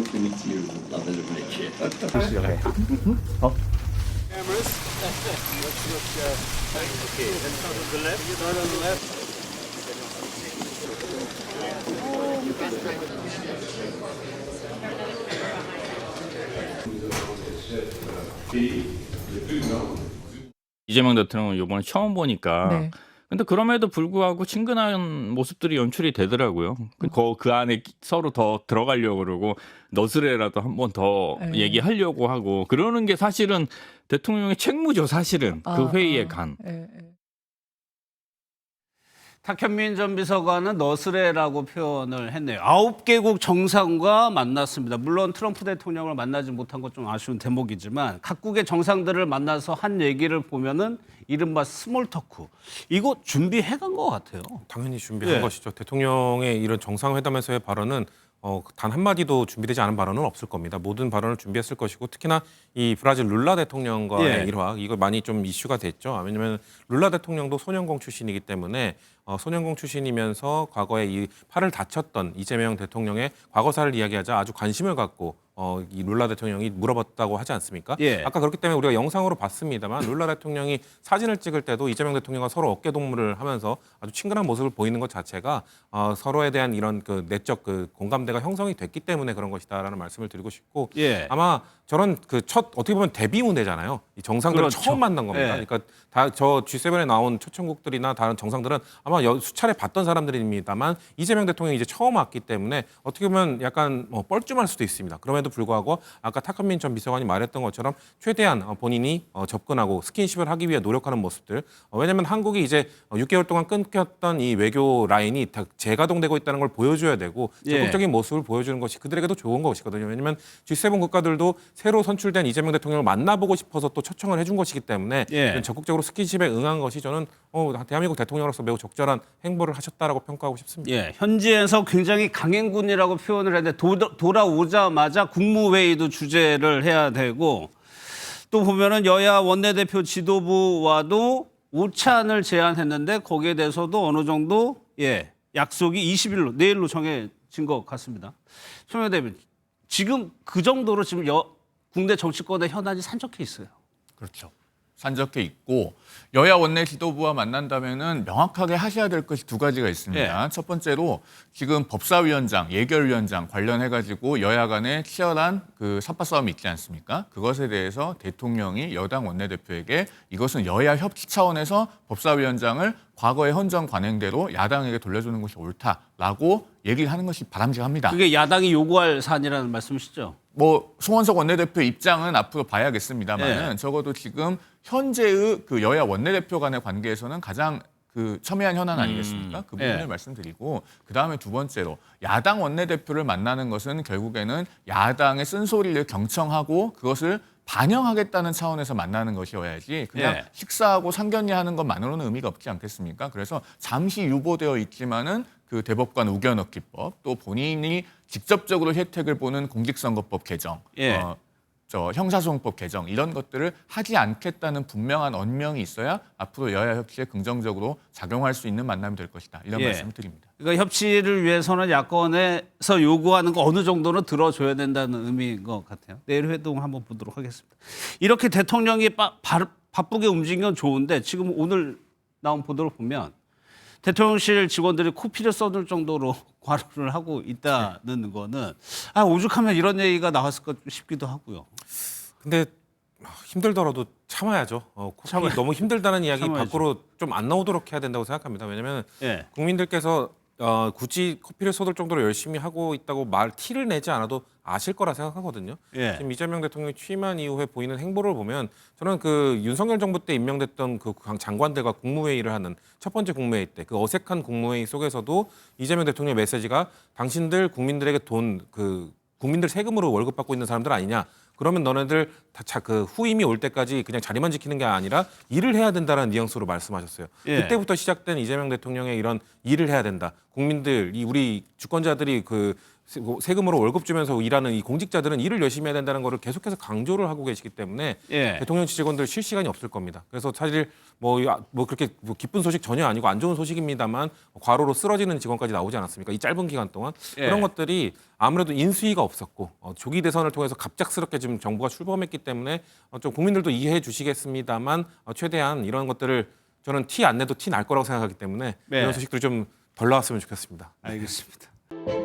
Nice to meet you. Lovely to meet you. Cameras. Let's look. Okay, let's start on the left. Start on the left. 이재명 대통령은 이번에 처음 보니까 네. 근데 그럼에도 불구하고 친근한 모습들이 연출이 되더라고요. 그 안에 서로 더 들어가려고 그러고 너스레라도 한 번 더 네. 얘기하려고 하고 그러는 게 사실은 대통령의 책무죠. 사실은 그 회의에 간. 예, 예. 탁현민 전 비서관은 너스레라고 표현을 했네요. 9개국 정상과 만났습니다. 물론 트럼프 대통령을 만나지 못한 것 좀 아쉬운 대목이지만 각국의 정상들을 만나서 한 얘기를 보면은 이른바 스몰 터크. 이거 준비해 간 것 같아요. 당연히 준비한 예. 것이죠. 대통령의 이런 정상회담에서의 발언은 단 한마디도 준비되지 않은 발언은 없을 겁니다. 모든 발언을 준비했을 것이고 특히나 이 브라질 룰라 대통령과의 예. 일화 이거 많이 좀 이슈가 됐죠. 왜냐하면 룰라 대통령도 소년공 출신이기 때문에 소년공 출신이면서 과거에 이 팔을 다쳤던 이재명 대통령의 과거사를 이야기하자 아주 관심을 갖고 이 룰라 대통령이 물어봤다고 하지 않습니까? 예. 아까 그렇기 때문에 우리가 영상으로 봤습니다만 룰라 대통령이 사진을 찍을 때도 이재명 대통령과 서로 어깨 동무를 하면서 아주 친근한 모습을 보이는 것 자체가 서로에 대한 이런 그 내적 그 공감대가 형성이 됐기 때문에 그런 것이다라는 말씀을 드리고 싶고 예. 아마 저런 그 첫 어떻게 보면 데뷔 무대잖아요. 이 정상들을 그렇죠. 처음 만난 겁니다. 예. 그러니까 다 저 G7에 나온 초청국들이나 다른 정상들은 아마 수차례 봤던 사람들입니다만 이재명 대통령이 이제 처음 왔기 때문에 어떻게 보면 약간 뻘쭘할 수도 있습니다. 그럼에도 불구하고 아까 탁현민 전 비서관이 말했던 것처럼 최대한 본인이 접근하고 스킨십을 하기 위해 노력하는 모습들. 왜냐하면 한국이 이제 6개월 동안 끊겼던 이 외교 라인이 다 재가동되고 있다는 걸 보여줘야 되고 예. 적극적인 모습을 보여주는 것이 그들에게도 좋은 것이거든요. 왜냐하면 G7 국가들도 새로 선출된 이재명 대통령을 만나보고 싶어서 또 초청을 해준 것이기 때문에 예. 적극적으로 스킨십에 응한 것이 저는 대한민국 대통령으로서 매우 적절한 행보를 하셨다라고 평가하고 싶습니다. 예, 현지에서 굉장히 강행군이라고 표현을 했는데 돌아오자마자 국무회의도 주재를 해야 되고 또 보면은 여야 원내대표 지도부와도 오찬을 제안했는데 거기에 대해서도 어느 정도 약속이 20일로 내일로 정해진 것 같습니다. 송영 대변인, 지금 그 정도로 지금 국내 정치권의 현안이 산적해 있어요. 그렇죠. 산적해 있고 여야 원내 지도부와 만난다면은 명확하게 하셔야 될 것이 두 가지가 있습니다. 첫 번째로 지금 법사위원장, 예결위원장 관련해 가지고 여야 간에 치열한 그 삿바 싸움이 있지 않습니까? 그것에 대해서 대통령이 여당 원내대표에게 이것은 여야 협치 차원에서 법사위원장을 과거의 헌정 관행대로 야당에게 돌려주는 것이 옳다라고 얘기를 하는 것이 바람직합니다. 그게 야당이 요구할 사안이라는 말씀이시죠? 뭐 송원석 원내대표 입장은 앞으로 봐야겠습니다만은 적어도 지금 현재의 그 여야 원내대표 간의 관계에서는 가장 그 첨예한 현안 아니겠습니까? 그 부분을 말씀드리고 그다음에 두 번째로 야당 원내대표를 만나는 것은 결국에는 야당의 쓴소리를 경청하고 그것을 반영하겠다는 차원에서 만나는 것이어야지 그냥 식사하고 상견례하는 것만으로는 의미가 없지 않겠습니까? 그래서 잠시 유보되어 있지만은 그 대법관 우겨넣기법 또 본인이 직접적으로 혜택을 보는 공직선거법 개정, 형사소송법 개정 이런 것들을 하지 않겠다는 분명한 언명이 있어야 앞으로 여야 협치에 긍정적으로 작용할 수 있는 만남이 될 것이다. 이런 말씀을 드립니다. 그러니까 협치를 위해서는 야권에서 요구하는 거 어느 정도는 들어줘야 된다는 의미인 것 같아요. 내일 회동 한번 보도록 하겠습니다. 이렇게 대통령이 바쁘게 움직인 건 좋은데 지금 오늘 나온 보도를 보면 대통령실 직원들이 코피를 써줄 정도로 과로를 하고 있다는 거는 오죽하면 이런 얘기가 나왔을 것 싶기도 하고요. 근데 힘들더라도 참아야죠. 코피 너무 힘들다는 이야기 참아야죠. 밖으로 좀 안 나오도록 해야 된다고 생각합니다. 왜냐하면 예. 국민들께서 굳이 커피를 쏟을 정도로 열심히 하고 있다고 티를 내지 않아도 아실 거라 생각하거든요. 예. 지금 이재명 대통령이 취임한 이후에 보이는 행보를 보면 저는 그 윤석열 정부 때 임명됐던 그 장관들과 국무회의를 하는 첫 번째 국무회의 때 그 어색한 국무회의 속에서도 이재명 대통령의 메시지가 당신들 국민들에게 국민들 세금으로 월급 받고 있는 사람들 아니냐. 그러면 너네들 그 후임이 올 때까지 그냥 자리만 지키는 게 아니라 일을 해야 된다는 뉘앙스로 말씀하셨어요. 그때부터 시작된 이재명 대통령의 이런 일을 해야 된다. 국민들, 우리 주권자들이 그 세금으로 월급 주면서 일하는 이 공직자들은 일을 열심히 해야 된다는 거를 계속해서 강조를 하고 계시기 때문에 예. 대통령 취재관들 쉴 시간이 없을 겁니다. 그래서 사실 뭐 그렇게 뭐 기쁜 소식 전혀 아니고 안 좋은 소식입니다만 과로로 쓰러지는 직원까지 나오지 않았습니까? 이 짧은 기간 동안 예. 그런 것들이 아무래도 인수위가 없었고 조기 대선을 통해서 갑작스럽게 지금 정부가 출범했기 때문에 좀 국민들도 이해해 주시겠습니다만 최대한 이런 것들을 저는 티 안 내도 티 날 거라고 생각하기 때문에 네. 이런 소식들이 좀 덜 나왔으면 좋겠습니다. 알겠습니다.